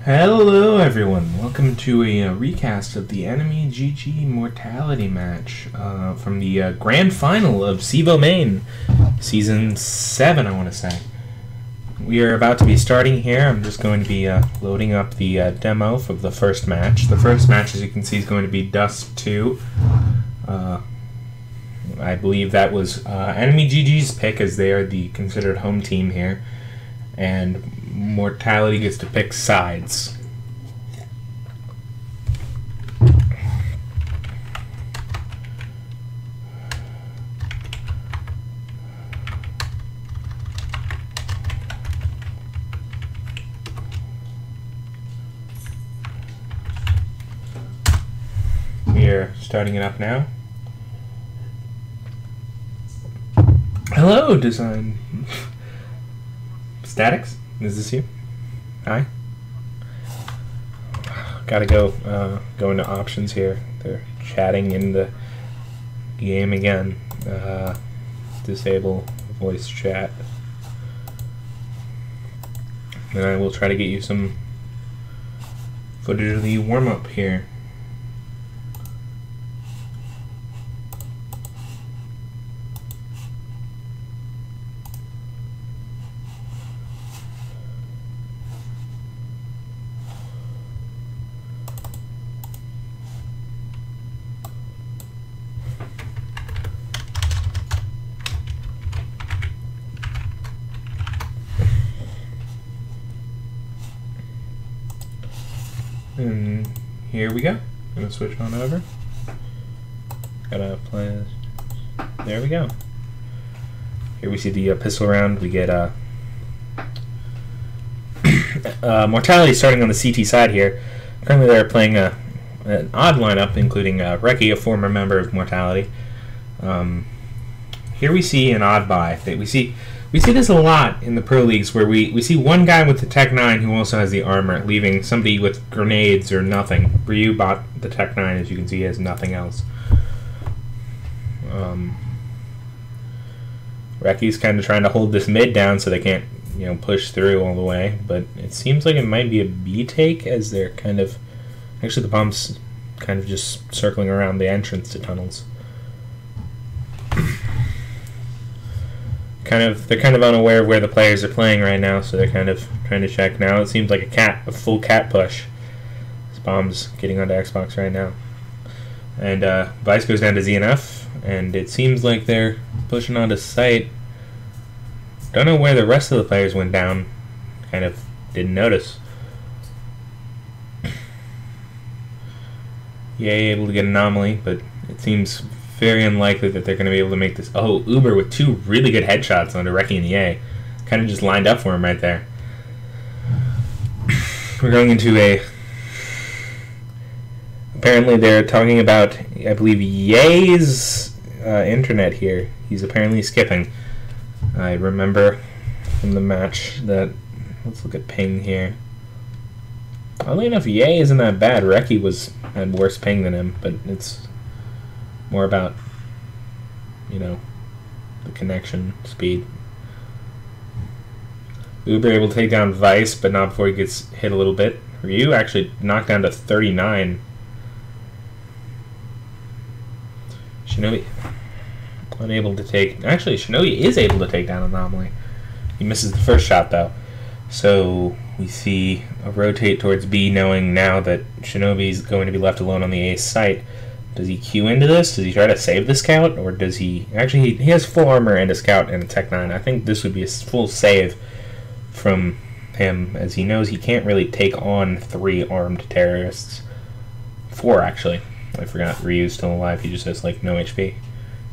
Hello everyone, welcome to a recast of the EnemyGG Mortality match from the grand final of Cevo Main, Season 7 I want to say. We are about to be starting here. I'm just going to be loading up the demo for the first match. The first match, as you can see, is going to be Dust 2. I believe that was EnemyGG's pick, as they are the considered home team here. And Mortality gets to pick sides. We are starting it up now. Hello, design. Statics? Is this you? Hi. Gotta go into options here. They're chatting in the game again. Disable voice chat. And I will try to get you some footage of the warm-up here. And here we go. I'm gonna switch on over. Gotta play this. There we go. Here we see the pistol round. We get Mortality starting on the CT side here. Currently they're playing an odd lineup, including Reki, a former member of Mortality. Here we see an odd buy. We see this a lot in the pro leagues, where we see one guy with the Tech 9 who also has the armor, leaving somebody with grenades or nothing. Ryu bought the Tech 9, as you can see, he has nothing else. Reki's kind of trying to hold this mid down so they can't, push through all the way, but it seems like it might be a B take, as they're kind of... Actually, the bomb's kind of just circling around the entrance to tunnels. They're kind of unaware of where the players are playing right now, so they're kind of trying to check now. It seems like a full cat push. This bomb's getting onto Xbox right now. And Vice goes down to ZNF, and it seems like they're pushing onto site. Don't know where the rest of the players went down. Kind of didn't notice. Yay, able to get Anomaly, but it seems very unlikely that they're going to be able to make this. Oh, Uber with two really good headshots onto Reki and Ye. Kind of just lined up for him right there. We're going into a... Apparently they're talking about, I believe, Ye's internet here. He's apparently skipping. I remember from the match that... Let's look at ping here. Oddly enough, Ye isn't that bad. Reki had worse ping than him, but it's more about, the connection speed. Uber able to take down Vice, but not before he gets hit a little bit. Ryu actually knocked down to 39. Shinobi unable to take... Actually, Shinobi is able to take down Anomaly. He misses the first shot, though. So we see a rotate towards B, knowing now that Shinobi's going to be left alone on the A site. Does he queue into this? Does he try to save the scout? Or does he... Actually, he has full armor and a scout and a Tech 9. I think this would be a full save from him, as he knows he can't really take on 3 armed terrorists. 4, actually. I forgot Ryu's still alive. He just has, no HP.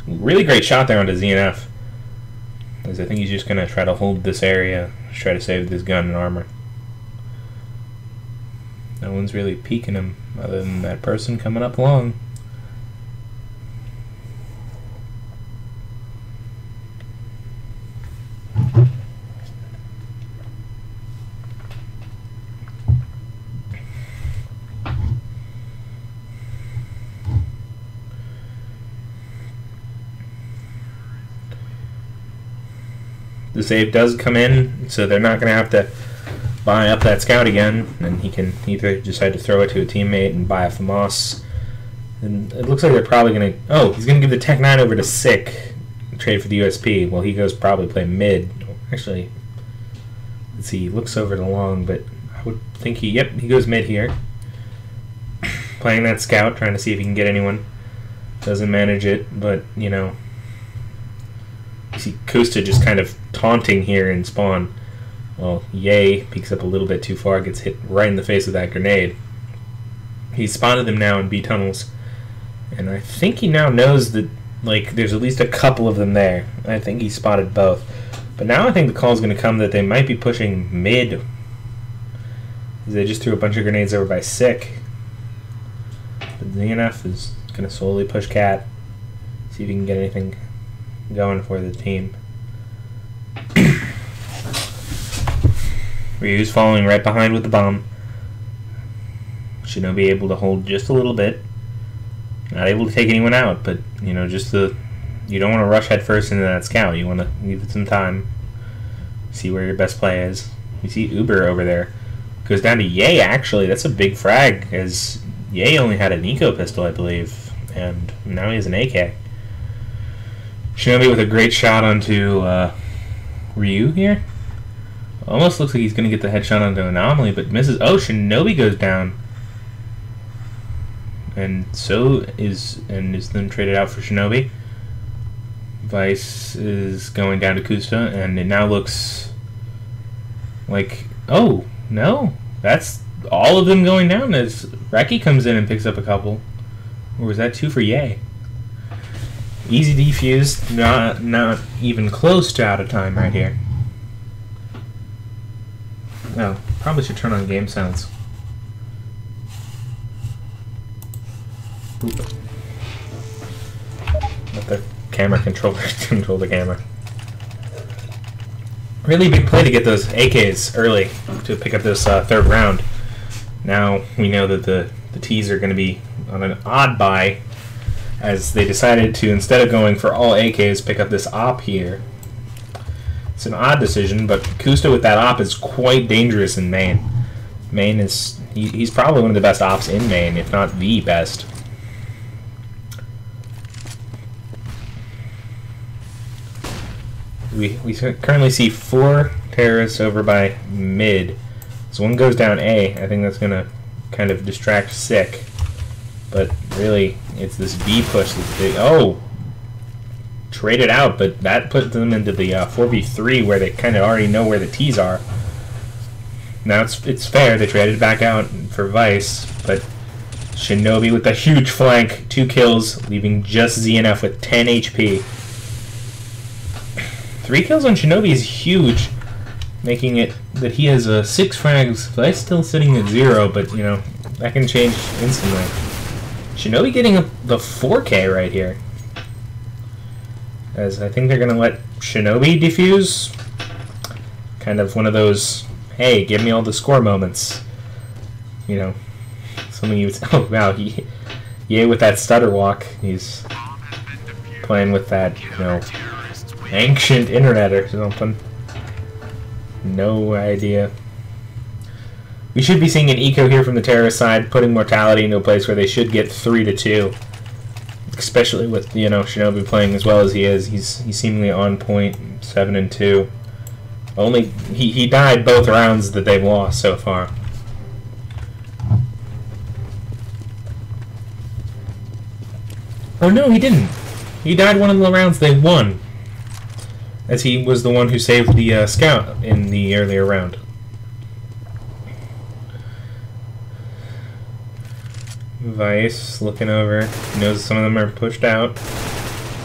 Really great shot there onto ZNF. As I think he's just going to try to hold this area, try to save this gun and armor. No one's really peeking him, other than that person coming up long. The save does come in, so they're not going to have to buy up that scout again, and he can either decide to throw it to a teammate and buy a FAMAS. And it looks like they're probably going to... Oh, he's going to give the Tech 9 over to Sick, trade for the USP. Well, he goes probably play mid. Actually, let's see, he looks over to long, but I would think he... Yep, he goes mid here. Playing that scout, trying to see if he can get anyone. Doesn't manage it, but, you know... You see Kusta just kind of taunting here in spawn. Well, Ye peeks up a little bit too far, gets hit right in the face with that grenade. He's spotted them now in B tunnels, and I think he now knows that, like, there's at least a couple of them there. I think he spotted both. But now I think the call is going to come that they might be pushing mid. They just threw a bunch of grenades over by Sick. But ZNF is going to slowly push Cat, see if he can get anything going for the team. Ryu's following right behind with the bomb. Shinobi able to hold just a little bit. Not able to take anyone out, but, you know, just the... You don't want to rush head first into that scout. You want to leave it some time. See where your best play is. You see Uber over there. Goes down to Ye, actually. That's a big frag, as Ye only had an eco pistol, I believe. And now he has an AK. Shinobi with a great shot onto Ryu here. Almost looks like he's going to get the headshot onto Anomaly, but misses. Oh, Shinobi goes down. And so is then traded out for Shinobi. Vice is going down to Kusta, and it now looks like... Oh, no. That's all of them going down as Reki comes in and picks up a couple. Or was that 2 for Ye? Easy defused, not even close to out of time right here. Oh, probably should turn on game sounds. Oop. Let the camera control the camera. Really big play to get those AKs early to pick up this third round. Now we know that the T's are going to be on an odd buy, as they decided to, instead of going for all AKs, pick up this op here. It's an odd decision, but Kusta with that op is quite dangerous in main. Main is... he's probably one of the best ops in main, if not the best. We currently see 4 terrorists over by mid. So one goes down A. I think that's going to kind of distract Sick. But really, it's this B push that's big. Oh! Traded out, but that puts them into the 4v3 where they kind of already know where the T's are. Now it's fair. They traded back out for Vice, but Shinobi with a huge flank, 2 kills, leaving just ZNF with 10 HP. 3 kills on Shinobi is huge, making it that he has 6 frags. Vice still sitting at 0, but, you know, that can change instantly. Shinobi getting the 4K right here. As I think they're going to let Shinobi defuse. Kind of one of those, hey, give me all the score moments. You know, something you would... Oh, wow, Ye with that stutter walk. He's playing with that, you know, ancient internet or something. No idea. We should be seeing an eco here from the terrorist side, putting Mortality into a place where they should get 3-2. Especially with, you know, Shinobi playing as well as he is. He's seemingly on point, 7-2. Only he died both rounds that they've lost so far. Oh no, he didn't. He died one of the rounds they won, as he was the one who saved the scout in the earlier round. Vice looking over, knows some of them are pushed out.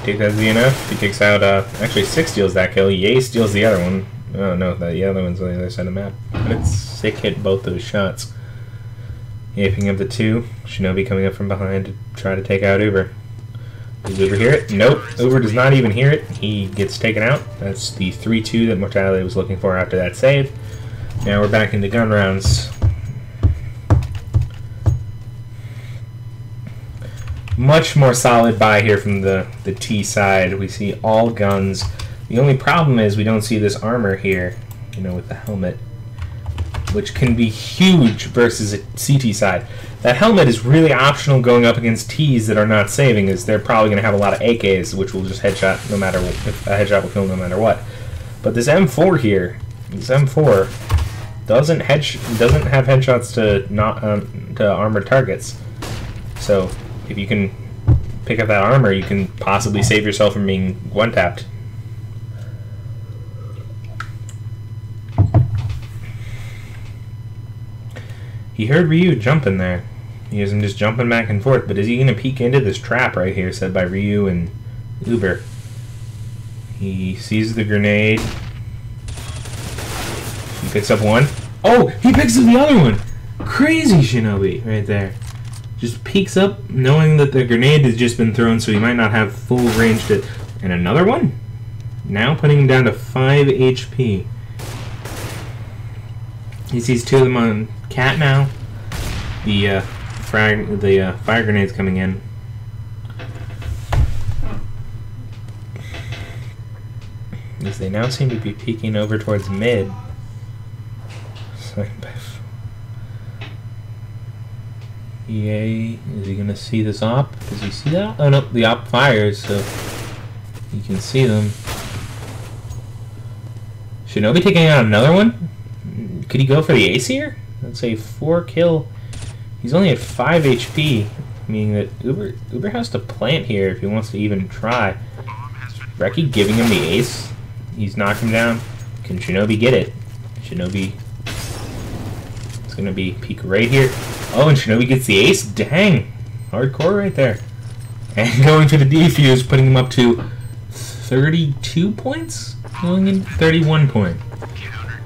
Takes out ZNF. He takes out, actually 6 steals that kill. Ye steals the other one. Oh no, the other one's on the other side of the map. But it's Sick hit both those shots. Ye picking up the 2. Shinobi coming up from behind to try to take out Uber. Does Uber hear it? Nope. Uber does not even hear it. He gets taken out. That's the 3-2 that Mortality was looking for after that save. Now we're back into gun rounds. Much more solid buy here from the T side. We see all guns. The only problem is we don't see this armor here, you know, with the helmet. which can be huge versus a CT side. That helmet is really optional going up against Ts that are not saving, as they're probably going to have a lot of AKs, which will just headshot no matter what. A headshot will kill no matter what. But this M4 here, this M4 doesn't have headshots to armored targets. So if you can pick up that armor, you can possibly save yourself from being one-tapped. He heard Ryu jumping there. He isn't just jumping back and forth, but is he going to peek into this trap right here set by Ryu and Uber? He sees the grenade. He picks up one. Oh, he picks up the other one! Crazy Shinobi right there. Just peeks up knowing that the grenade has just been thrown, so he might not have full range to... And another one? Now putting him down to 5 HP. He sees two of them on Cat now. The fire grenade's coming in. As they now seem to be peeking over towards mid. EA, is he gonna see this op? Does he see that? Oh no, the op fires, so you can see them. Shinobi taking out another one? Could he go for the ace here? Let's say 4 kill. He's only at 5 HP, meaning that Uber has to plant here if he wants to even try. Reki giving him the ace. He's knocked him down. Can Shinobi get it? Shinobi is going to be peek right here. Oh, and Shinobi gets the ace? Dang! Hardcore right there. And going for the defuse, putting him up to 32 points? Going in 31 point.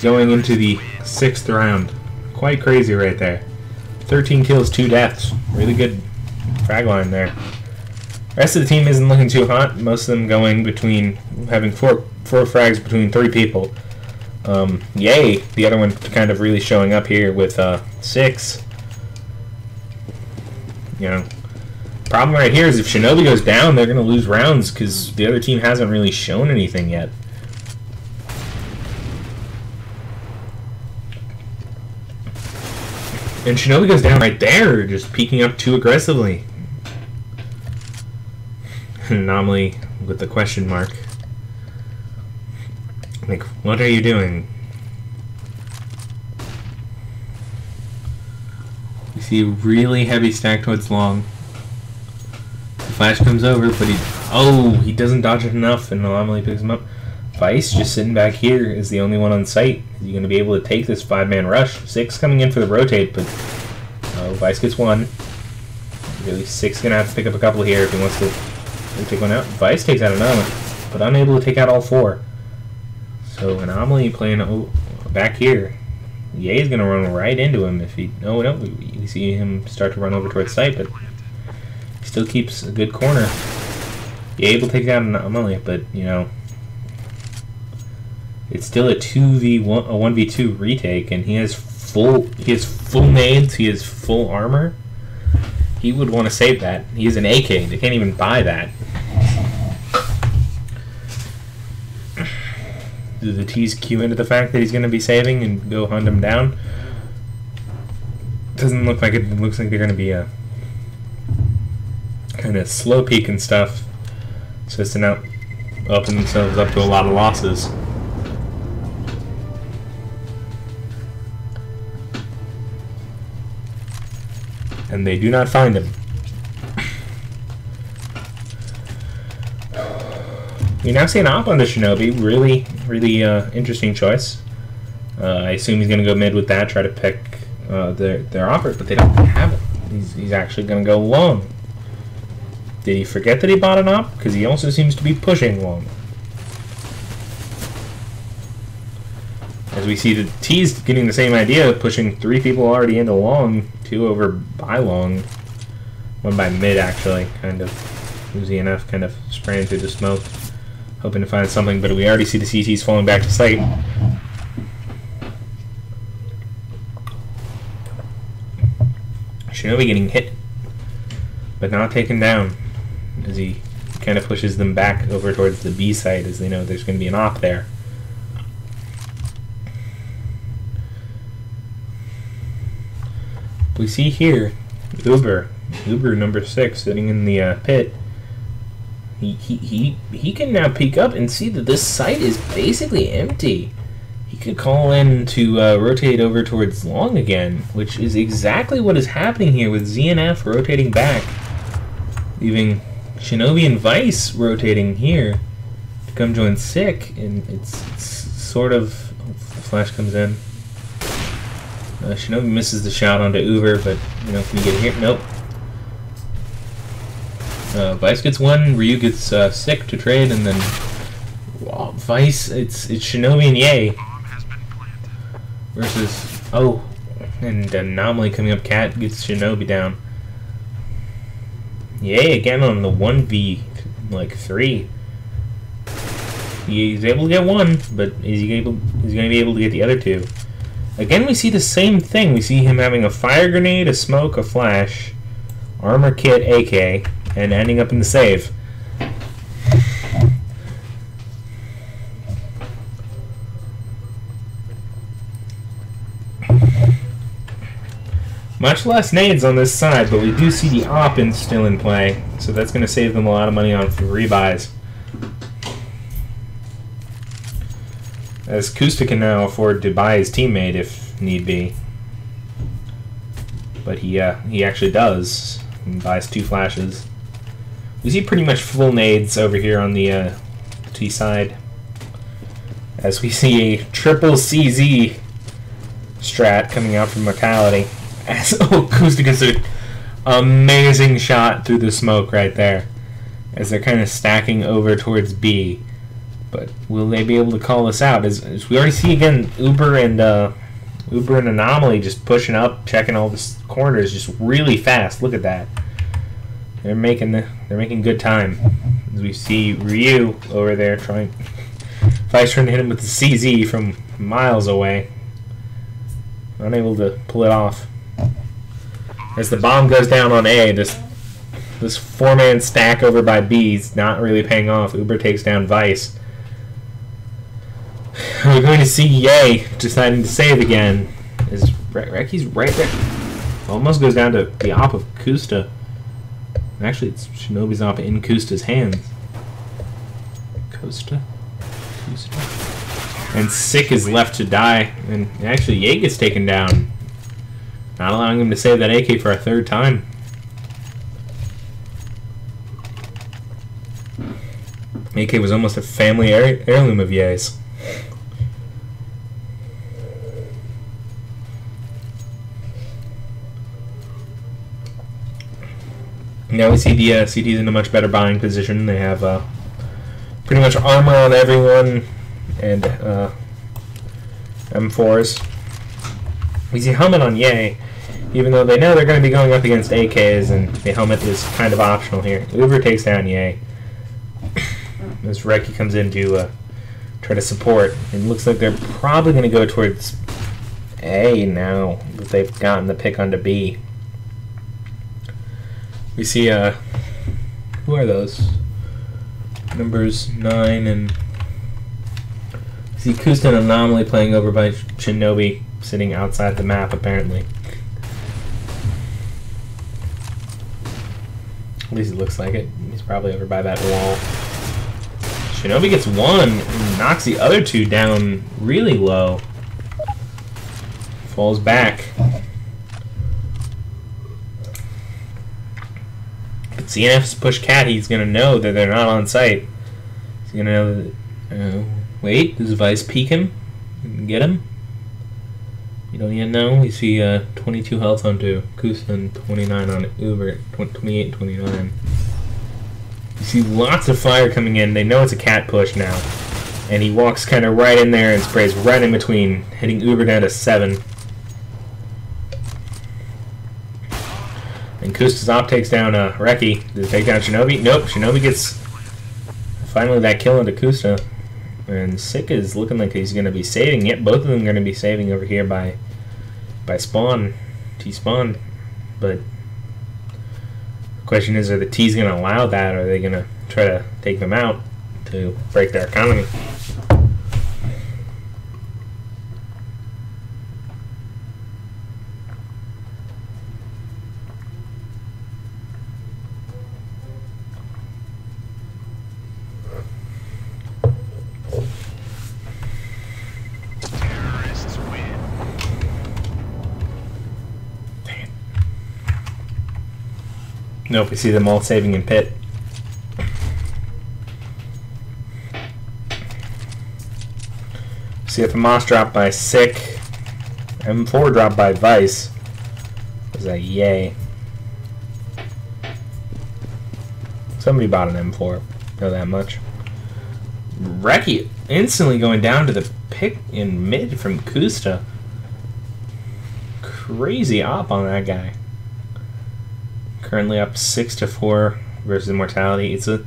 Going into the 6th round. Quite crazy right there. 13 kills, 2 deaths. Really good frag line there. Rest of the team isn't looking too hot. Most of them going between having four frags between 3 people. Yay, the other one kind of really showing up here with 6. You know, problem right here is if Shinobi goes down, they're going to lose rounds because the other team hasn't really shown anything yet. And Shinobi goes down right there, just peeking up too aggressively. Anomaly with the question mark. Like, what are you doing? You see a really heavy stack towards long. The flash comes over, but he doesn't dodge it enough, and Anomaly picks him up. Vice just sitting back here is the only one on site. Is he going to be able to take this 5-man rush? 6 coming in for the rotate, but Vice gets 1. Really, 6 going to have to pick up a couple here if he wants to take one out. Vice takes out another one, but unable to take out all 4. So Anomaly playing back here. Ye's going to run right into him if he... No, we see him start to run over towards site, but he still keeps a good corner. Ye able to take out Anomaly, but, you know... It's still a 1v2 retake, and he has full nades, he has full armor. He would want to save that. He has an AK, they can't even buy that. Do the T's cue into the fact that he's going to be saving and go hunt him down? Doesn't look like it. It looks like they're going to be a kind of slow peek and stuff, so as to not open themselves up to a lot of losses. And they do not find him. We now see an op on the Shinobi. Really interesting choice. I assume he's going to go mid with that, try to pick their offers, but they don't have it. He's actually going to go long. Did he forget that he bought an op? Because he also seems to be pushing long. As we see the T's getting the same idea, pushing 3 people already into long, 2 over by long, 1 by mid actually, kind of. Uzi enough, kind of spraying through the smoke, hoping to find something, but we already see the CTs falling back to site. Shinobi getting hit, but not taken down, as he kind of pushes them back over towards the B site, as they know there's going to be an op there. we see here Uber number 6 sitting in the pit. He can now peek up and see that this site is basically empty. He could call in to rotate over towards long again, which is exactly what is happening here with ZNF rotating back, leaving Shinobi and Vice rotating here to come join Sick, and it's sort of... Oh, the flash comes in. Shinobi misses the shot onto Uber, but, you know, can you get here? Nope. Vice gets one, Ryu gets Sick to trade, and then Vice, it's Shinobi and Ye versus... Oh, and Anomaly coming up. Cat gets Shinobi down. Ye again on the 1v3. He's able to get one, but is he going to be able to get the other two? Again, we see the same thing. We see him having a fire grenade, a smoke, a flash, armor kit, AK, and ending up in the save. Much less nades on this side, but we do see the op still in play, so that's going to save them a lot of money on rebuys. As Kusta can now afford to buy his teammate if need be. But he actually does. He buys 2 flashes. We see pretty much full nades over here on the T side. As we see a triple CZ strat coming out from Mortality. As Kusta gets an amazing shot through the smoke right there. As they're kind of stacking over towards B. But will they be able to call this out? As we already see again, Uber and Anomaly just pushing up, checking all the corners just really fast. Look at that. They're making good time. As we see Ryu over there trying to hit him with the CZ from miles away. Unable to pull it off. As the bomb goes down on A, this 4-man stack over by B is not really paying off. Uber takes down Vice. We're going to see Ye deciding to save again. As Reki's right there. Almost goes down to the op of Kusta. Actually, it's Shinobi's op in Kusta's hands. Kusta. And Sick is left to die. And actually, Ye gets taken down. Not allowing him to save that AK for a 3rd time. AK was almost a family heirloom of Ye's. Now we see the CTs in a much better buying position. They have pretty much armor on everyone and M4s. We see helmet on Ye, even though they know they're going to be going up against AKs, and the helmet is kind of optional here. Uber takes down Ye. As Reki comes in to try to support. It looks like they're probably going to go towards A now that they've gotten the pick onto B. We see, who are those? Numbers 9 and... We see Kusta and Anomaly playing over by Shinobi, sitting outside the map, apparently. At least it looks like it. He's probably over by that wall. Shinobi gets one and knocks the other 2 down really low. Falls back. But CNF's push Cat, he's going to know that they're not on site. He's going to know that... wait, does Vice peek him? Get him? You don't yet know? We see 22 health onto Kusta and 29 on Uber, 28 29. You see lots of fire coming in. They know it's a Cat push now. And he walks kind of right in there and sprays right in between, hitting Uber down to 7. And Kusta's op takes down Reki. Does it take down Shinobi? Nope, Shinobi gets finally that kill into Kusta. And Sick is looking like he's going to be saving. Yep, both of them are going to be saving over here by spawn, T-spawn. But the question is, are the T's going to allow that, or are they going to try to take them out to break their economy? Nope, we see them all saving in pit. See if Moss dropped by Sick. M4 dropped by Vice. Was that yay? Somebody bought an M4. Know that much. Reki instantly going down to the pick in mid from Kusta. Crazy op on that guy. Currently up 6-4 versus Mortality. It's a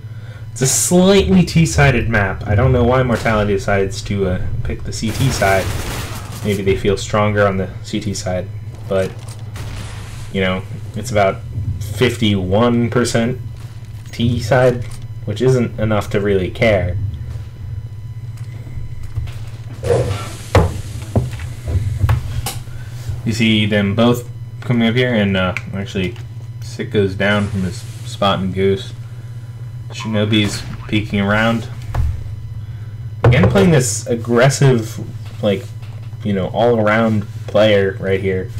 slightly T-sided map. I don't know why Mortality decides to pick the CT side. Maybe they feel stronger on the CT side, but you know, it's about 51% T side, which isn't enough to really care. You see them both coming up here, and actually Sick goes down from his spot in Goose. Shinobi's peeking around. Again, playing this aggressive, like, you know, all-around player right here.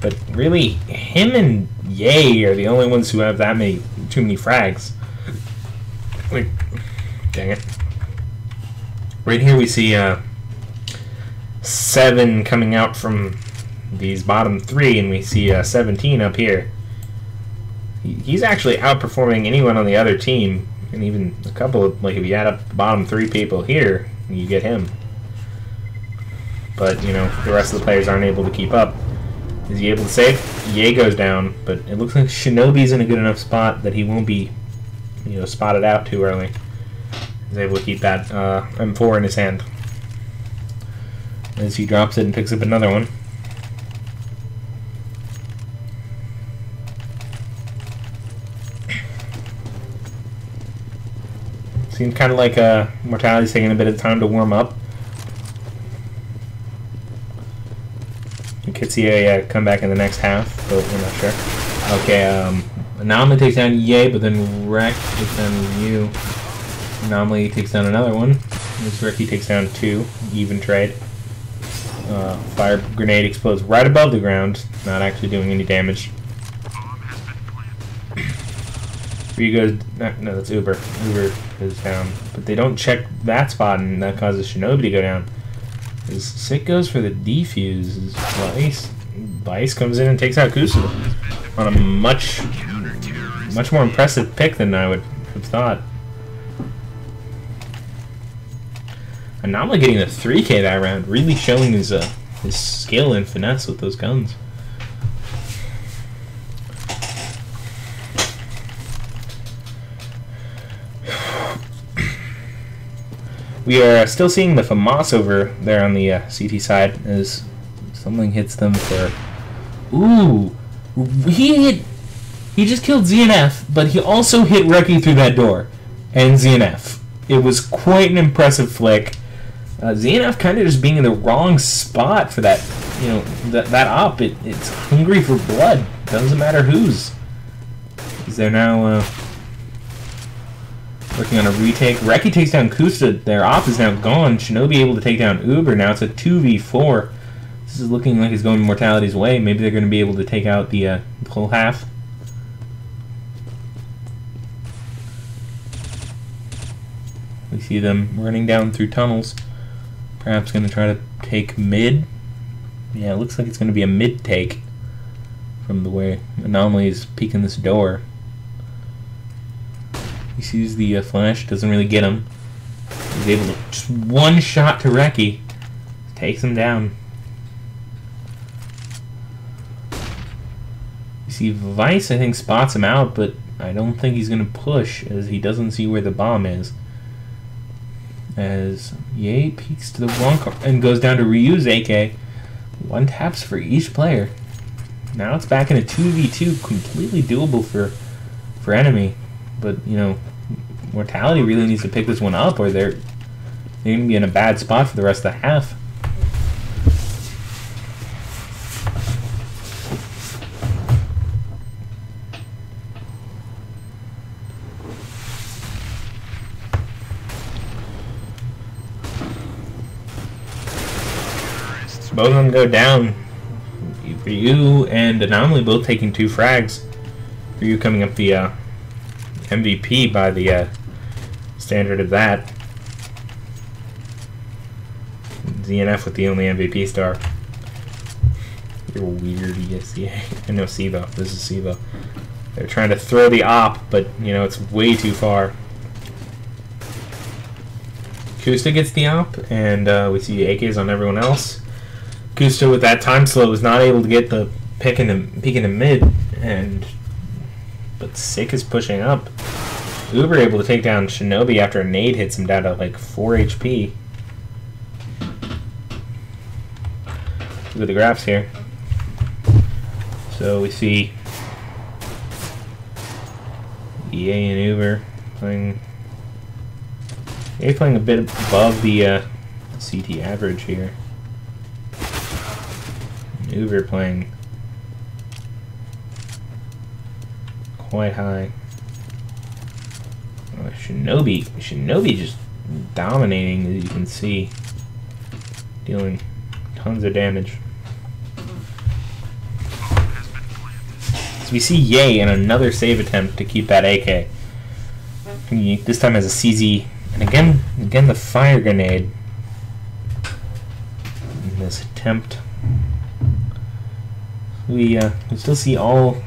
But really, him and Ye are the only ones who have too many frags. Like, dang it. Right here we see 7 coming out from these bottom 3, and we see 17 up here. He's actually outperforming anyone on the other team, and even a couple of, like, if you add up the bottom 3 people here, you get him. But, you know, the rest of the players aren't able to keep up. Is he able to save? Ye goes down, but it looks like Shinobi's in a good enough spot that he won't be, you know, spotted out too early. He's able to keep that M4 in his hand. As he drops it and picks up another one. Seems kind of like Mortality's taking a bit of time to warm up. You could see a comeback in the next half, but we're not sure. Okay, Anomaly takes down Ye, but then Wreck takes down Ryu. Anomaly takes down another one. This Ricky takes down 2, even trade. Fire grenade explodes right above the ground, not actually doing any damage. Ryu goes, no, that's Uber. Uber goes down, but they don't check that spot, and that causes Shinobi to go down. As Sick goes for the defuse, Vice comes in and takes out Kusu on a much more impressive pick than I would have thought. Anomaly getting the 3K that round, really showing his skill and finesse with those guns. We are still seeing the FAMAS over there on the CT side as something hits them for... Ooh! He just killed ZNF, but he also hit Reki through that door. And ZNF. It was quite an impressive flick. ZNF kind of just being in the wrong spot for that, you know, that op. It's hungry for blood. Doesn't matter whose. They're now... working on a retake. Reki takes down Kusta. Their op is now gone. Shinobi able to take down Uber. Now it's a 2v4. This is looking like it's going Mortality's way. Maybe they're going to be able to take out the whole half. We see them running down through tunnels. Perhaps going to try to take mid. Yeah, it looks like it's going to be a mid take from the way Anomaly is peeking this door. He sees the flash, doesn't really get him. He's able to just one shot to Reki. Takes him down. You see Vice, I think, spots him out, but I don't think he's going to push as he doesn't see where the bomb is. As Ye peeks to the wrong car and goes down to Ryu's AK. 1 taps for each player. Now it's back in a 2v2, completely doable for Enemy. But, you know, Mortality really needs to pick this one up or they're going to be in a bad spot for the rest of the half. Both of them go down. Ryu and Anomaly both taking 2 frags. Ryu coming up the MVP by the standard of that. ZNF with the only MVP star. You're weird, ESCA. I know Cevo. This is Cevo. They're trying to throw the op, but you know it's way too far. Kusta gets the op, and we see AKs on everyone else. Kusta with that time slow was not able to get the peek in the mid, but Sick is pushing up. Uber able to take down Shinobi after a nade hits him down to like 4 HP. Look at the graphs here. So we see EA and Uber playing. EA playing a bit above the CT average here. And Uber playing quite high. Shinobi just dominating, as you can see, dealing tons of damage. So we see Ye in another save attempt to keep that AK. This time as a CZ, and again the fire grenade in this attempt. We still see all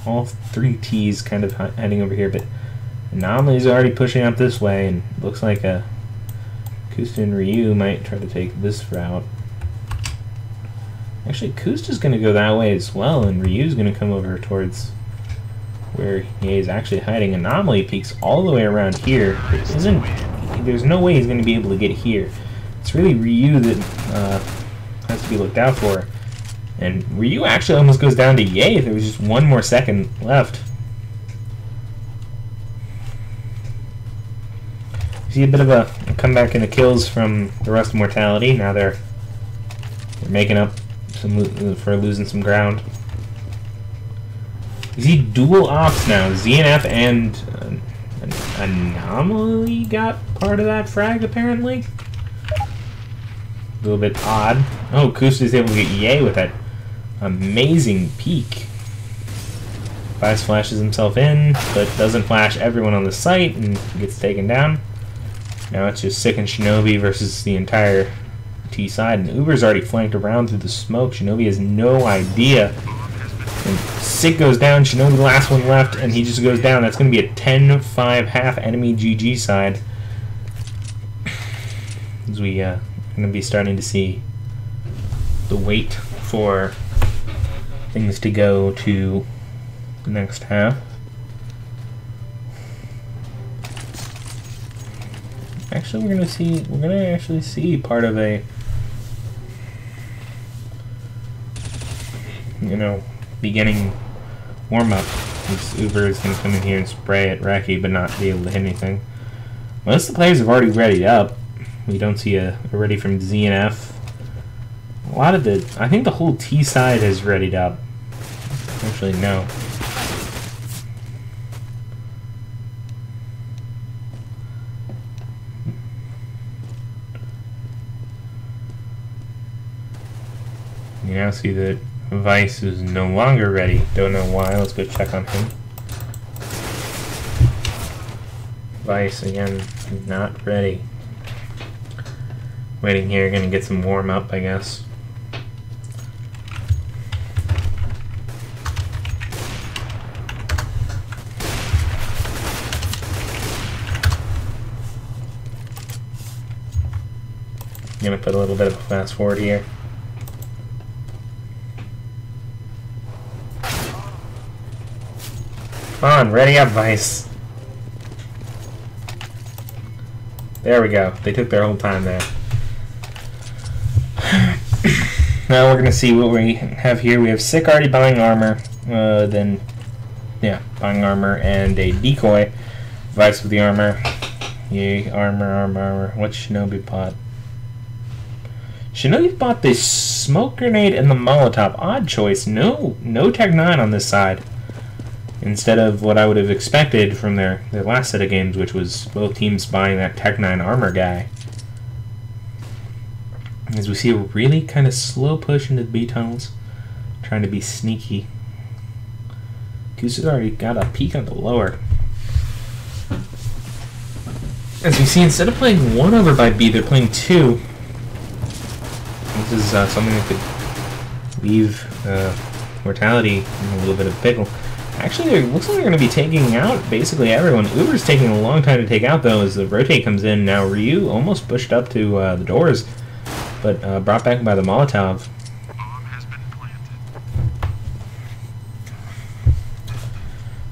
3 T's kind of heading over here, but Anomaly's already pushing up this way, and it looks like Kusta and Ryu might try to take this route. Actually, Kusta's going to go that way as well, and Ryu's going to come over towards where he is actually hiding. Anomaly peeks all the way around here. There's no way he's going to be able to get here. It's really Ryu that has to be looked out for. And Ryu actually almost goes down to Ye if there was just 1 more second left. See a bit of a comeback in the kills from the rest of Mortality. Now they're making up for losing some ground. You see dual ops now. ZNF and Anomaly got part of that frag apparently. A little bit odd. Oh, Kusta is able to get Ye with that amazing peek. Vice flashes himself in, but doesn't flash everyone on the site and gets taken down. Now it's just Sick and Shinobi versus the entire T side, and Uber's already flanked around through the smoke. Shinobi has no idea. And Sick goes down, Shinobi the last one left, and he just goes down. That's going to be a 10-5 half EnemyGG side. As we going to be starting to see the wait for things to go to the next half. Actually, we're gonna actually see part of a, beginning warm-up. This Uber is gonna come in here and spray at Reki, but not be able to hit anything. Most of the players have already readied up. We don't see a ready from ZNF. A lot of I think the whole T side has readied up. Actually, no. You now see that Vice is no longer ready. Don't know why. Let's go check on him. Vice, again, not ready. Waiting here, gonna get some warm up, I guess. Gonna put a little bit of a fast forward here. Come on, ready up, Vice. There we go. They took their whole time there. Now we're going to see what we have here. We have Sick already buying armor. Buying armor and a decoy. Vice with the armor. Yay, armor. What's Shinobi bought? Shinobi bought the smoke grenade and the Molotov. Odd choice. No Tech 9 on this side. Instead of what I would have expected from their last set of games, which was both teams buying that Tech 9 armor guy. As we see a really kind of slow push into the B tunnels, trying to be sneaky. Goose has already got a peek on the lower. As we see, instead of playing 1 over by B, they're playing 2. This is something that could leave Mortality in a little bit of pickle. Actually, it looks like they're going to be taking out basically everyone. Uber's taking a long time to take out, though, as the rotate comes in. Now, Ryu almost pushed up to the doors, but brought back by the Molotov.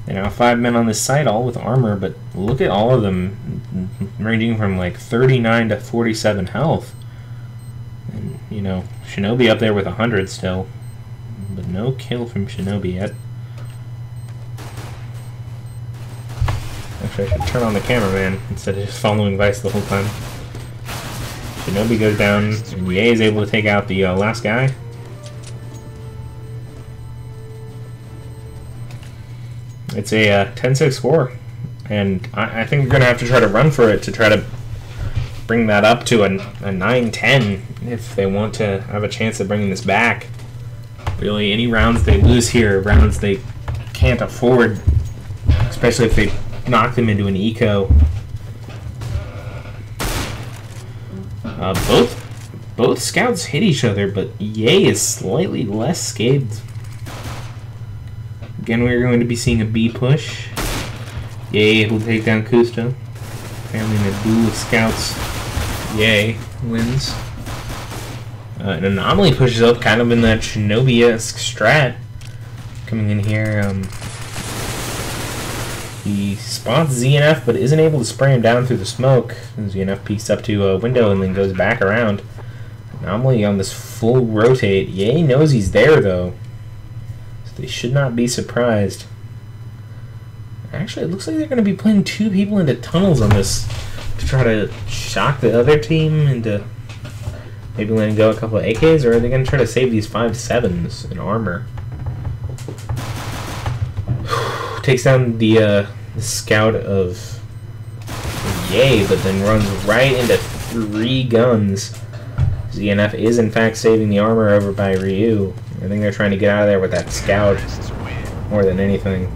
There are now 5 men on this site, all with armor, but look at all of them, ranging from like 39 to 47 health. And, you know, Shinobi up there with 100 still, but no kill from Shinobi yet. Actually, I should turn on the cameraman instead of just following Vice the whole time. Shinobi goes down, and Ye is able to take out the last guy. It's a 10-6 score, and I think we're going to have to try to run for it to try to bring that up to a 9-10 if they want to have a chance of bringing this back. Really, any rounds they lose here, rounds they can't afford, especially if they knock them into an eco. Both scouts hit each other, but Ye is slightly less scathed. Again, we're going to be seeing a B push. Ye able to take down Kusta. Family in a duel of scouts. Ye wins. An Anomaly pushes up kind of in that Shinobi-esque strat. Coming in here, he spots ZNF but isn't able to spray him down through the smoke. And ZNF peeks up to a window and then goes back around. Anomaly on this full rotate. Ye knows he's there though. They should not be surprised. Actually, it looks like they're going to be playing 2 people into tunnels on this to try to shock the other team into maybe letting go a couple of AKs, or are they going to try to save these 5.7s in armor? Takes down the scout of Ye, but then runs right into 3 guns. ZNF is in fact saving the armor over by Ryu. I think they're trying to get out of there with that scout more than anything.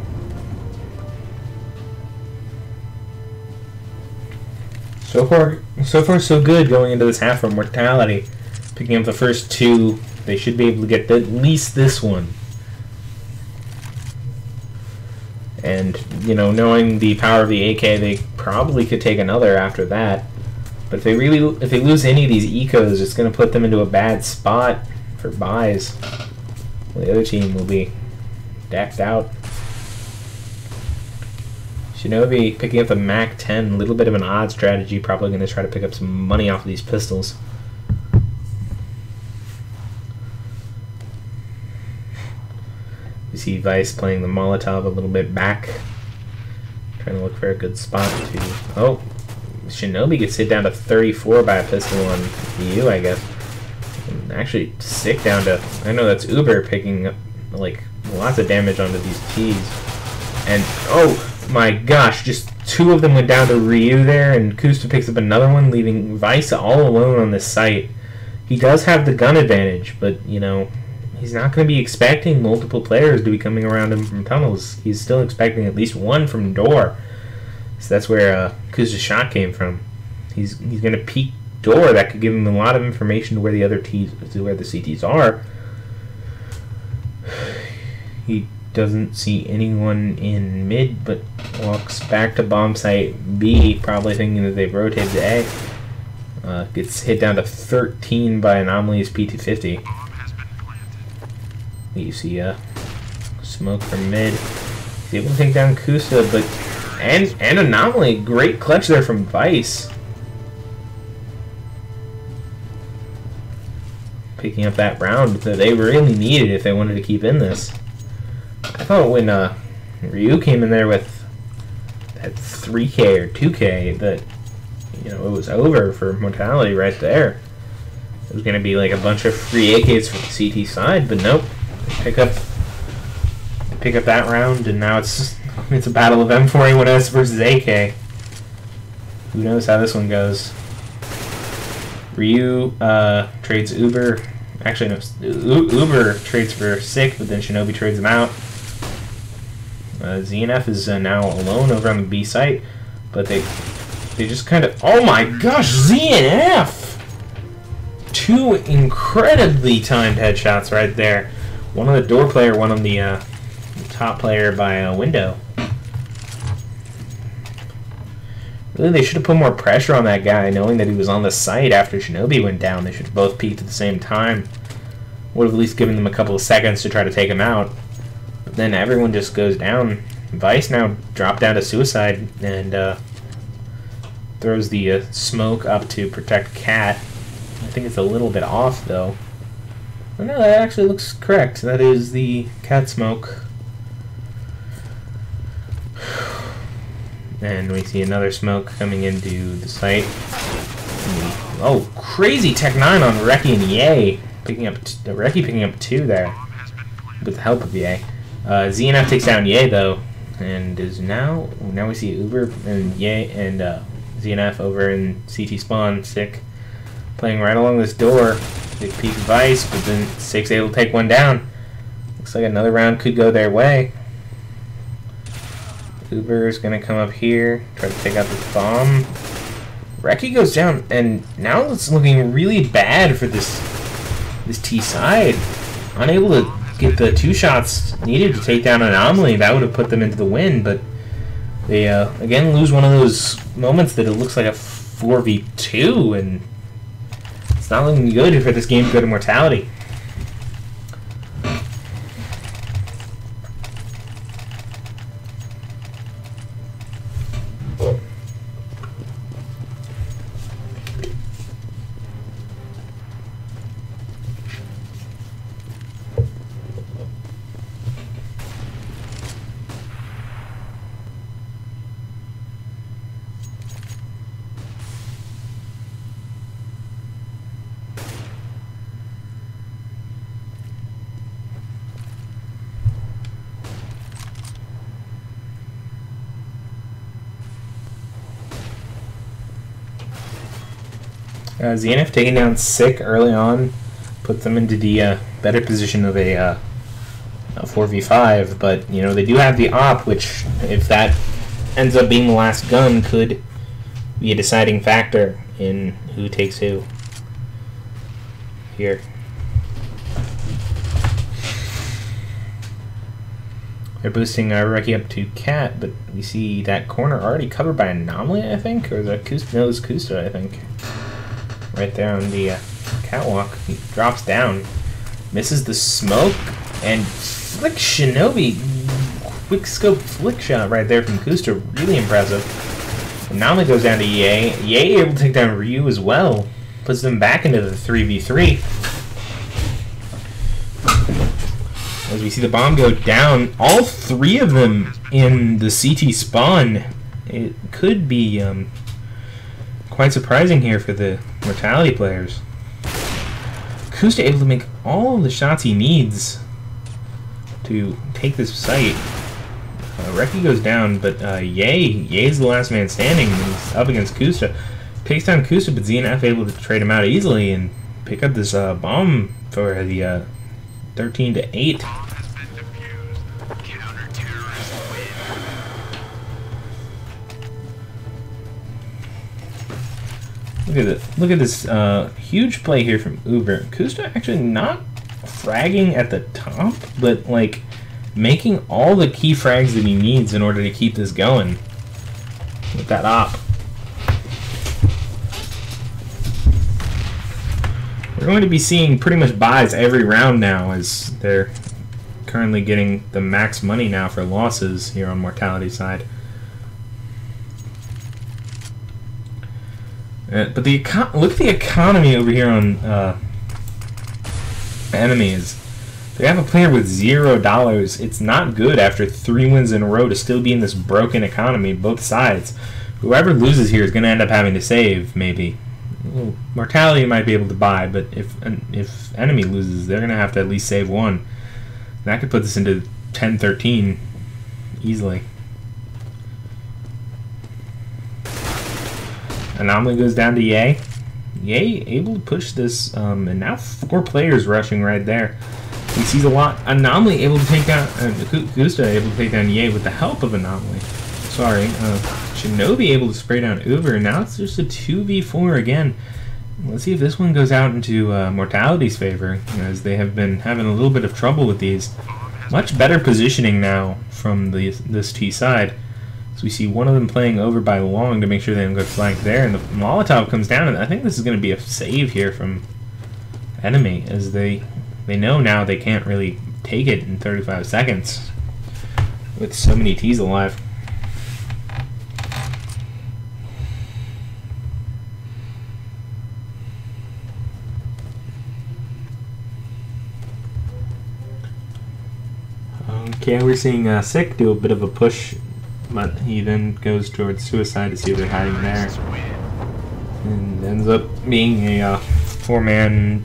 So far so good going into this half from Mortality. Picking up the first 2, they should be able to get at least this one. And, you know, knowing the power of the AK, they probably could take another after that. But if they lose any of these ecos, it's going to put them into a bad spot for buys. Well, the other team will be decked out. Shinobi picking up the Mac 10, a little bit of an odd strategy, probably going to try to pick up some money off of these pistols. You see Vice playing the Molotov a little bit back, trying to look for a good spot to... Oh, Shinobi gets hit down to 34 by a pistol on EU, I guess. And actually sick down to... I know that's Uber picking up like lots of damage onto these T's. And oh my gosh, just 2 of them went down to Ryu there, and Kusta picks up another one, leaving Vice all alone on this site. He does have the gun advantage, but you know, he's not going to be expecting multiple players to be coming around him from tunnels. He's still expecting at least one from door. So that's where Kusta's shot came from. He's going to peek door. That could give him a lot of information to where the other T's, to where the CTs are. He doesn't see anyone in mid, but walks back to bomb site B, probably thinking that they've rotated to A. Gets hit down to 13 by Anomaly's P250. You see smoke from mid. He's able to take down Kusta, but and Anomaly, great clutch there from Vice. Picking up that round that they really needed if they wanted to keep in this. I thought when Ryu came in there with that 3K or 2K that, you know, it was over for Mortality right there. It was going to be like a bunch of free AKs for the CT side, but nope. They pick up that round, and now it's a battle of M4A1S versus AK. Who knows how this one goes? Ryu trades Uber. Actually, no. Uber trades for Sick, but then Shinobi trades him out. ZNF is now alone over on the B site, but they just kind of... Oh my gosh, ZNF! 2 incredibly timed headshots right there. One on the door player, one on the top player by a window. Really, they should have put more pressure on that guy, knowing that he was on the site after Shinobi went down. They should have both peeked at the same time. Would have at least given them a couple of seconds to try to take him out. But then everyone just goes down. Vice now dropped down to suicide and throws the smoke up to protect Cat. I think it's a little bit off, though. Oh, no, that actually looks correct. That is the Cat smoke. And we see another smoke coming into the site. Oh, crazy Tech 9 on Reki and Ye. Reki picking up 2 there with the help of Ye. ZNF takes down Ye, though, and is now we see Uber and Ye and ZNF over in CT spawn, sick, playing right along this door. Big peek Vice, but then Sick's able to take one down. Looks like another round could go their way. Uber is going to come up here, try to take out this bomb. Reki goes down, and now it's looking really bad for this T side. Unable to get the 2 shots needed to take down Anomaly. That would have put them into the win, but they again lose one of those moments that it looks like a 4v2, and it's not looking good for this game to go to Mortality. ZNF taking down Sick early on puts them into the better position of a 4v5, but you know they do have the op, which if that ends up being the last gun could be a deciding factor in who takes who here. They're boosting Reki up to Cat, but we see that corner already covered by Anomaly, I think, or is that Kusta? No, it's Kusta, I think. Right there on the catwalk. He drops down, misses the smoke, and flick Shinobi. Quick scope flick shot right there from Kusta. Really impressive. Anomaly goes down to Ye. Ye able to take down Ryu as well. Puts them back into the 3v3. As we see the bomb go down, all 3 of them in the CT spawn. It could be quite surprising here for the Mortality players. Kusta able to make all of the shots he needs to take this site. Reki goes down, but Ye's the last man standing, and he's up against Kusta. Takes down Kusta, but ZNF able to trade him out easily and pick up this bomb for the 13-8. Look at this huge play here from Uber. Kusta actually not fragging at the top, but like making all the key frags that he needs in order to keep this going with that op. We're going to be seeing pretty much buys every round now, as they're currently getting the max money now for losses here on Mortality side. But look at the economy over here on enemies. They have a player with $0. It's not good after 3 wins in a row to still be in this broken economy, both sides. Whoever loses here is going to end up having to save, maybe. Well, Mortality might be able to buy, but if enemy loses, they're going to have to at least save 1. That could put this into 10-13 easily. Anomaly goes down to Ye able to push this, and now 4 players rushing right there. He sees a lot. Anomaly able to take down, Gusta able to take down Ye with the help of Anomaly. Sorry, Shinobi able to spray down Uber. Now it's just a 2v4 again. Let's see if this one goes out into Mortality's favor, as they have been having a little bit of trouble with these. Much better positioning now from this T side. So we see one of them playing over by long to make sure they don't go flank there, and the Molotov comes down, and I think this is going to be a save here from Enemy, as they know now they can't really take it in 35 seconds with so many T's alive. Okay, we're seeing Sick do a bit of a push, but he then goes towards Suicide to see if they're hiding there. And ends up being a 4-man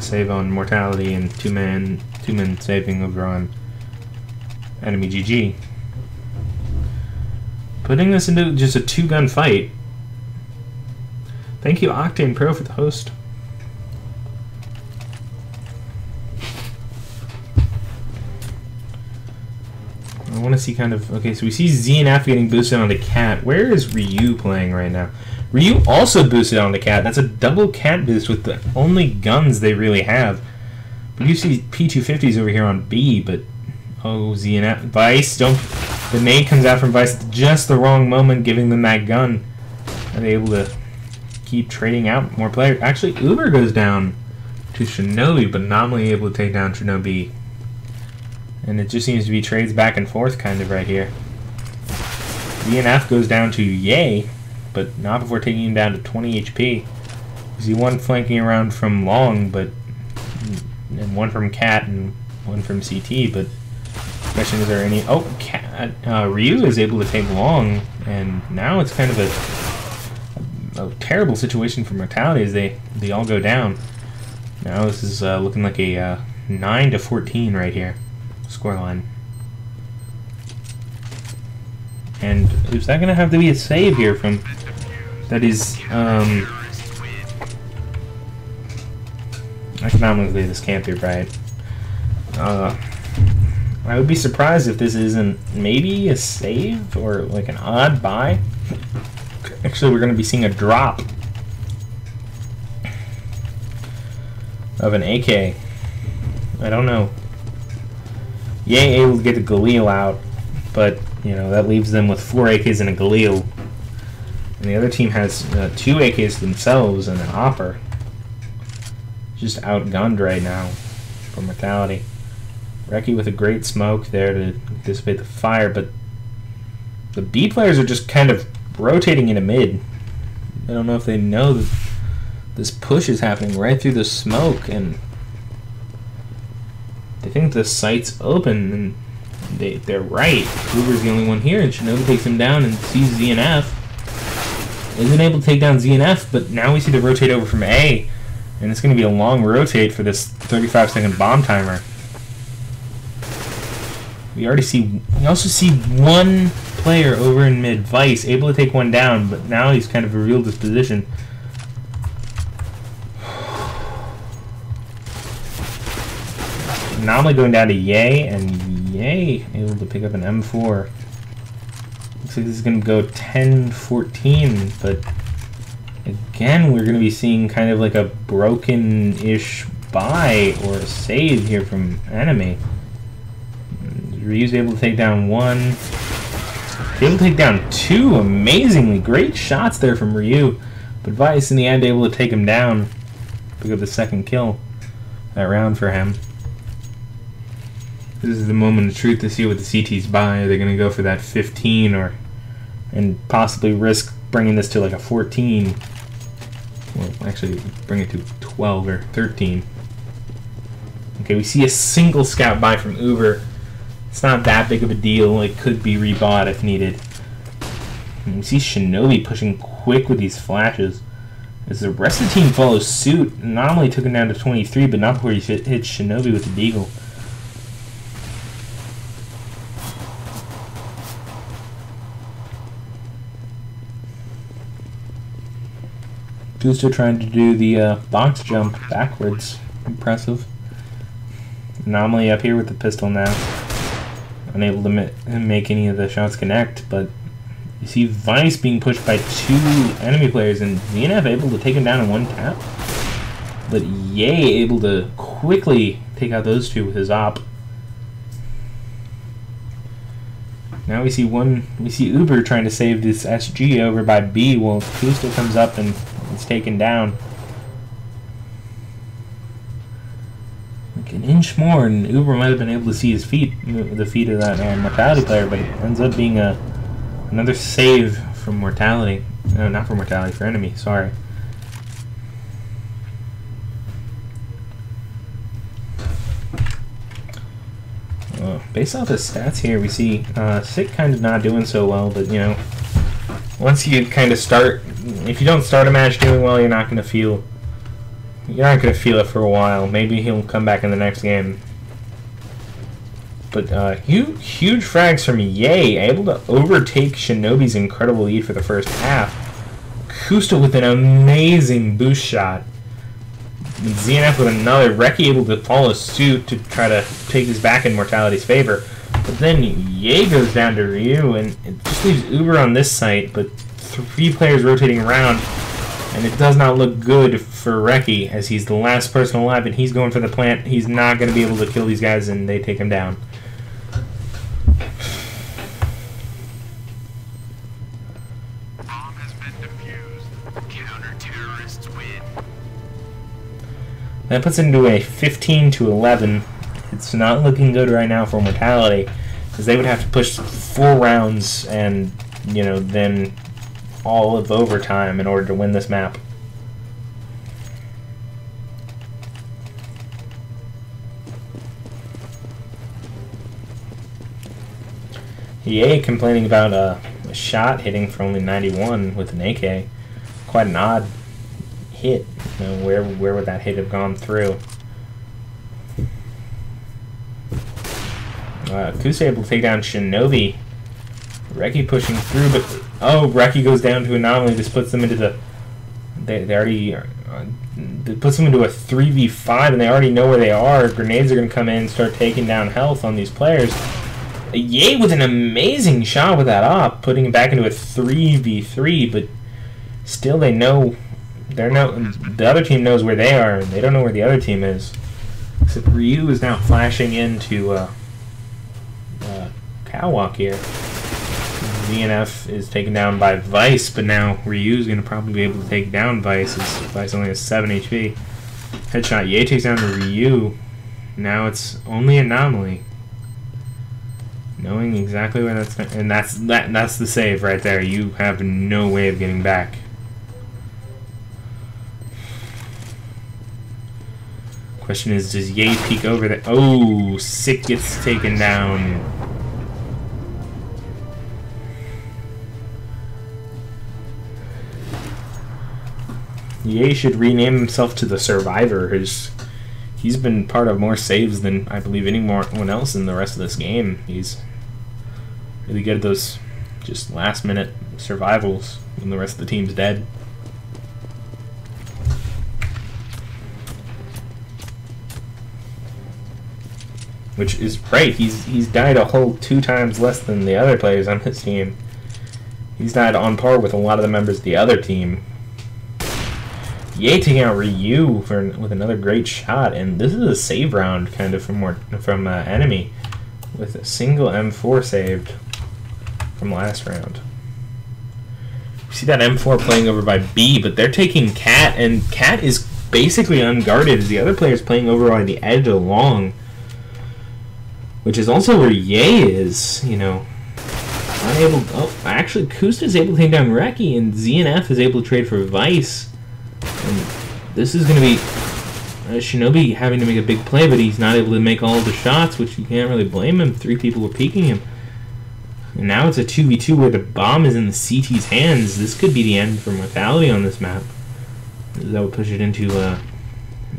save on Mortality and 2-man saving over on EnemyGG. Putting this into just a 2-gun fight. Thank you, Octane Pro, for the host. I want to see kind of... Okay, so we see ZNF getting boosted onto Cat. Where is Ryu playing right now? Ryu also boosted onto Cat. That's a double Cat boost with the only guns they really have. But you see P250s over here on B, but... Oh, ZNF. Vice, don't... The nade comes out from Vice at just the wrong moment, giving them that gun. Are they able to keep trading out more players? Actually, Uber goes down to Shinobi, but Anomaly able to take down Shinobi. And it just seems to be trades back and forth kind of right here. DNF goes down to Ye, but not before taking him down to 20 HP. We see one flanking around from Long, but and one from Cat and one from CT, but the question is there any... Oh, Cat, Ryu is able to take Long, and now it's kind of a terrible situation for Mortality as they all go down. Now this is looking like a 9-14 right here. Scoreline. And is that going to have to be a save here from... That is, economically this can't be right. I would be surprised if this isn't maybe a save or like an odd buy. Actually, we're going to be seeing a drop of an AK. I don't know. Ye able to get the Galil out, but you know that leaves them with 4 AKs and a Galil, and the other team has 2 AKs themselves and an Hopper. Just outgunned right now for Mortality. Reki with a great smoke there to dissipate the fire, but the B players are just kind of rotating into mid. I don't know if they know that this push is happening right through the smoke, and they think the site's open, and they're right. Uber's the only one here, and Shinobi takes him down and sees ZNF. Isn't able to take down ZNF, but now we see the rotate over from A, and it's going to be a long rotate for this 35-second bomb timer. We also see one player over in mid, Vice, able to take one down, but now he's kind of revealed his position. Anomaly going down to Ye, and Ye able to pick up an M4. Looks like this is going to go 10-14, but again, we're going to be seeing kind of like a broken-ish buy or a save here from Enemy. Ryu's able to take down one. Able to take down 2 amazingly great shots there from Ryu, but Vice in the end able to take him down. Pick up the second kill that round for him. This is the moment of truth to see what the CTs buy. Are they going to go for that 15 and possibly risk bringing this to like a 14? Well, actually, bring it to 12 or 13. Okay, we see a single scout buy from Uber. It's not that big of a deal. It could be rebought if needed. And we see Shinobi pushing quick with these flashes. As the rest of the team follows suit, Anomaly took him down to 23, but not before he hit Shinobi with the deagle. Gusto trying to do the box jump backwards. Impressive. Anomaly up here with the pistol now. Unable to make any of the shots connect, but you see Vice being pushed by 2 enemy players, and ZNF able to take him down in 1 tap. But Ye able to quickly take out those 2 with his op. Now we see Uber trying to save this SG over by B, while Kusta comes up and is taken down. Like an inch more, and Uber might have been able to see his feet, the feet of that Mortality player, but it ends up being another save from Mortality. No, not for Mortality, for Enemy, sorry. Based off his stats here, we see Sick kind of not doing so well, but you know, once you kind of start, if you don't start a match doing well, you're not going to feel it for a while. Maybe he'll come back in the next game. But huge frags from Ye, able to overtake Shinobi's incredible lead for the first half. Kusta with an amazing boost shot. And ZNF with another. Reki able to follow suit to try to take this back in Mortality's favor. But then Ye goes down to Ryu, and it just leaves Uber on this site, but 3 players rotating around. And it does not look good for Reki, as he's the last person alive, and he's going for the plant. He's not going to be able to kill these guys, and they take him down. Bomb has been defused. Counter-terrorists win. That puts it into a 15-11. It's not looking good right now for Mortality, because they would have to push 4 rounds and, you know, then all of overtime in order to win this map. EA complaining about a shot hitting for only 91 with an AK. Quite an odd hit. You know, where would that hit have gone through? Kusa able to take down Shinobi. Reki pushing through, but oh, Reki goes down to Anomaly. This puts them into the. They already. It puts them into a 3v5, and they already know where they are. Grenades are going to come in and start taking down health on these players. Ye with an amazing shot with that op, putting him back into a 3v3, but still they know. The other team knows where they are, and they don't know where the other team is. Except Ryu is now flashing into Catwalk here. ZNF is taken down by Vice, but now Ryu's going to probably be able to take down Vice, as Vice only has 7 HP. Headshot, Ye takes down to Ryu. Now it's only Anomaly. Knowing exactly where that's... And that's the save right there. You have no way of getting back. Question is, does Ye peek over there? Oh, Sick gets taken down. Ye should rename himself to the Survivor. He's been part of more saves than I believe anyone else in the rest of this game. He's really good at those just last minute survivals when the rest of the team's dead. Which is right. He's died a whole 2 times less than the other players on his team. He's died on par with a lot of the members of the other team. Ye taking out Ryu with another great shot, and this is a save round kind of from Enemy, with a single M4 saved from last round. You see that M4 playing over by B, but they're taking Cat, and Cat is basically unguarded as the other player's playing over by the edge of Long, which is also where Ye is, you know. Unable. Oh, actually, Kusta is able to take down Reki, and ZNF is able to trade for Vice. And this is going to be Shinobi having to make a big play, but he's not able to make all of the shots, which you can't really blame him. 3 people were peeking him. And now it's a 2v2 where the bomb is in the CT's hands. This could be the end for Mortality on this map. That would push it into,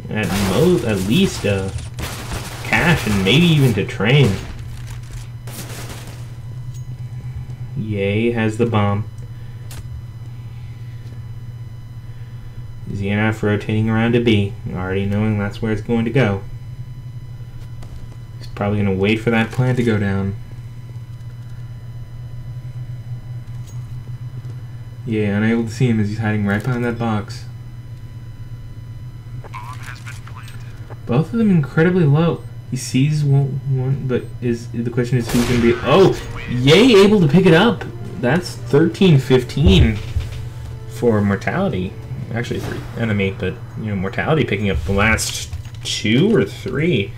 at least, Cash, and maybe even to Train. Ye has the bomb. ZNF rotating around to B, already knowing that's where it's going to go. Probably going to wait for that plant to go down. Yeah, unable to see him as he's hiding right behind that box. Both of them incredibly low. He sees one, but the question is who's going to be... Oh! Yay, able to pick it up! That's 13-15 for Mortality. Actually for Enemy, but, you know, Mortality picking up the last 2 or 3.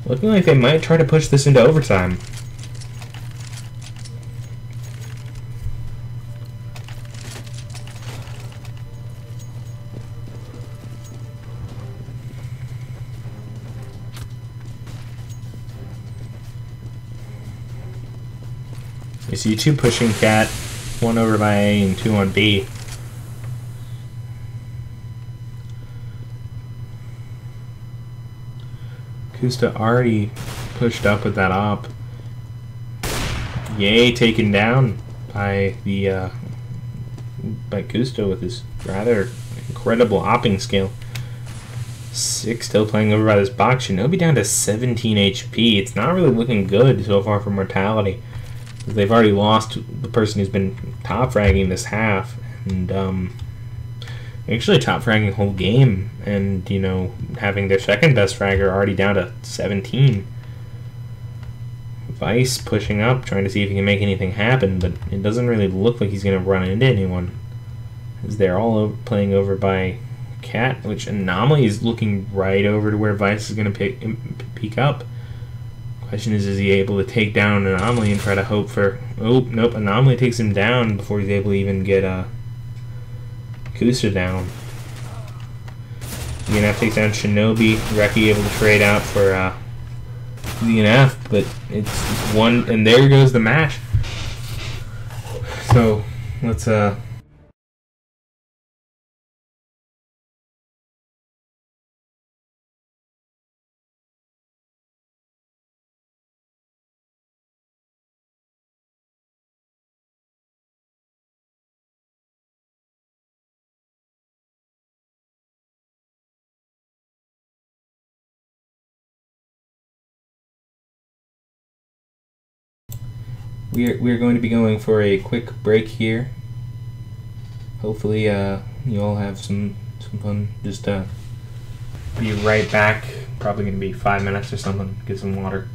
Looking like they might try to push this into overtime. You see 2 pushing cat, 1 over by A and 2 on B. Kusta already pushed up with that op. Yay, taken down by the by Kusta with his rather incredible opping skill. 6 still playing over by this box. Shinobi down to 17 HP. It's not really looking good so far for Mortality. They've already lost the person who's been top fragging this half, and actually top fragging the whole game, and you know, having their second best fragger already down to 17. Vice pushing up, trying to see if he can make anything happen, but it doesn't really look like he's going to run into anyone, as they're all playing over by Cat, which Anomaly is looking right over to where Vice is going to peek up. Question is he able to take down Anomaly and try to hope for... Oh, nope, Anomaly takes him down before he's able to even get Kusa down. DNF takes down Shinobi. Reki able to trade out for DNF, but it's one... And there goes the match. So, let's... We're going to be going for a quick break here. Hopefully you all have some fun. Just be right back. Probably going to be 5 minutes or something. Get some water.